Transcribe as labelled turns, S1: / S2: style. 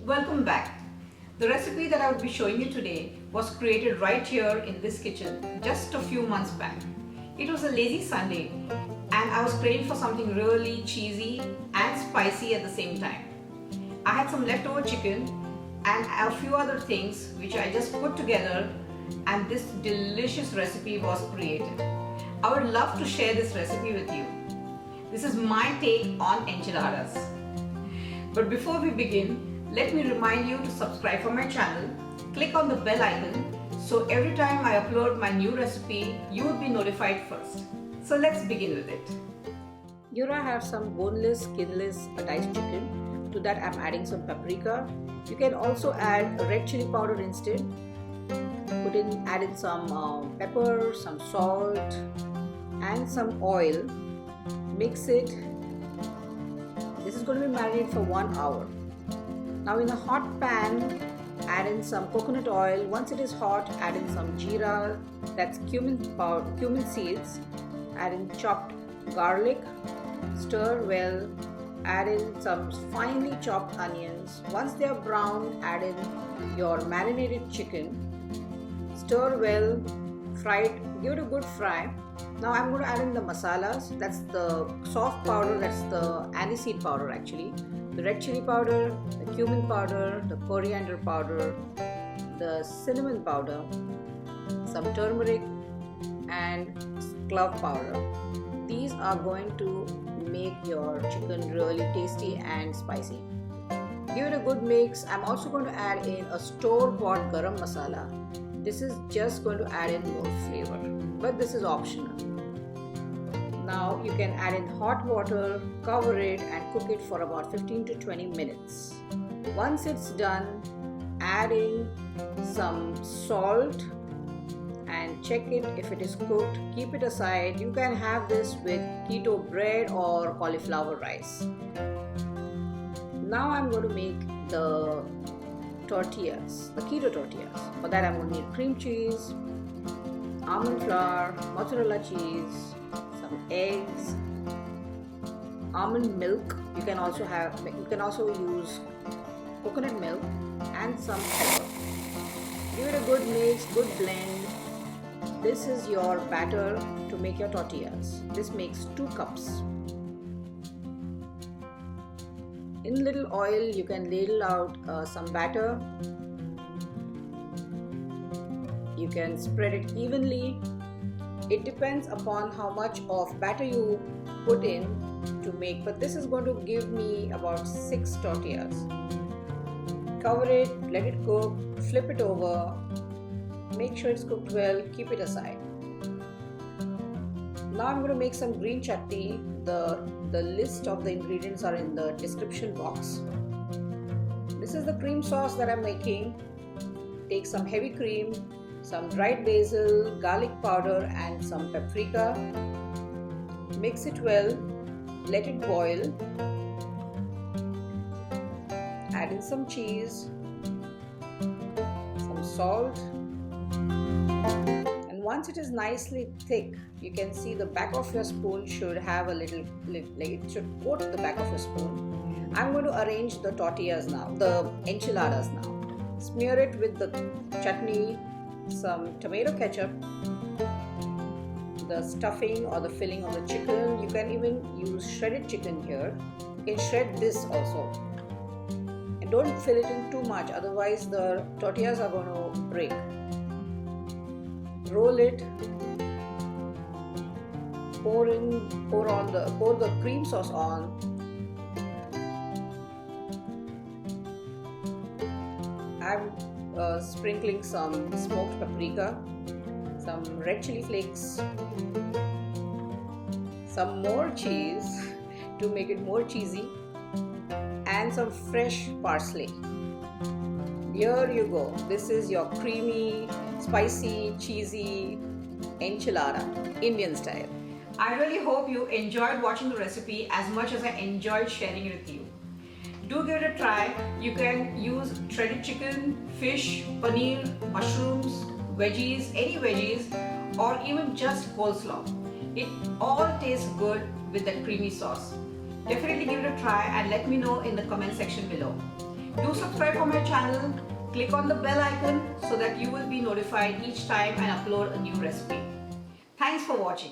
S1: Welcome back. The recipe that I would be showing you today was created right here in this kitchen just a few months back. It was a lazy Sunday and I was craving for something really cheesy and spicy at the same time. I had some leftover chicken and a few other things which I just put together, and this delicious recipe was created. I would love to share this recipe with you. This is my take on enchiladas. But before we begin, let me remind you to subscribe for my channel, click on the bell icon so every time I upload my new recipe, you will be notified first. So let's begin with it. Here I have some boneless, skinless diced chicken. To that I'm adding some paprika. You can also add red chili powder instead. Add in some pepper, some salt and some oil. Mix it. This is going to be marinated for 1 hour. Now in a hot pan, add in some coconut oil. Once it is hot, add in some jeera, that's cumin seeds. Add in chopped garlic. Stir well. Add in some finely chopped onions. Once they are brown, add in your marinated chicken. Stir well. Fry it. Give it a good fry. Now I'm going to add in the masalas. That's the Saunf powder. That's the Aniseed powder actually. The red chili powder, the cumin powder, the coriander powder, the cinnamon powder, some turmeric and clove powder. These are going to make your chicken really tasty and spicy. Give it a good mix. I'm also going to add in a store-bought garam masala. This is just going to add in more flavor, but this is optional. Now you can add in hot water, cover it and cook it for about 15 to 20 minutes. Once it's done, add in some salt and check it if it is cooked. Keep it aside. You can have this with keto bread or cauliflower rice. Now I'm going to make the tortillas, the keto tortillas. For that I'm going to need cream cheese, almond flour, mozzarella cheese, some eggs, almond milk. You can also use coconut milk and some pepper. Give it a good mix, good blend. This is your batter to make your tortillas. This makes 2 cups. In little oil, you can ladle out some batter. You can spread it evenly. It depends upon how much of batter you put in to make, but this is going to give me about 6 tortillas. Cover it, let it cook, flip it over, make sure it's cooked well, keep it aside. Now I'm going to make some green chutney. The list of the ingredients are in the description box. This is the cream sauce that I'm making. Take some heavy cream, some dried basil, garlic powder and some paprika. Mix it well, let it boil. Add in some cheese, some salt. And once it is nicely thick, you can see the back of your spoon should have a little, like it should coat the back of your spoon. I'm going to arrange the tortillas now, the enchiladas now. Smear it with the chutney, some tomato ketchup, the stuffing or the filling of the chicken. You can even use shredded chicken here. You can shred this also. And don't fill it in too much, otherwise the tortillas are going to break. Roll it. Pour the cream sauce on. I'm sprinkling some smoked paprika, some red chili flakes, some more cheese to make it more cheesy, and some fresh parsley. Here you go. This is your creamy, spicy, cheesy enchilada, Indian style. I really hope you enjoyed watching the recipe as much as I enjoyed sharing it with you. Do give it a try. You can use shredded chicken, fish, paneer, mushrooms, veggies, any veggies, or even just coleslaw. It all tastes good with that creamy sauce. Definitely give it a try and let me know in the comment section below. Do subscribe for my channel, click on the bell icon so that you will be notified each time I upload a new recipe. Thanks for watching.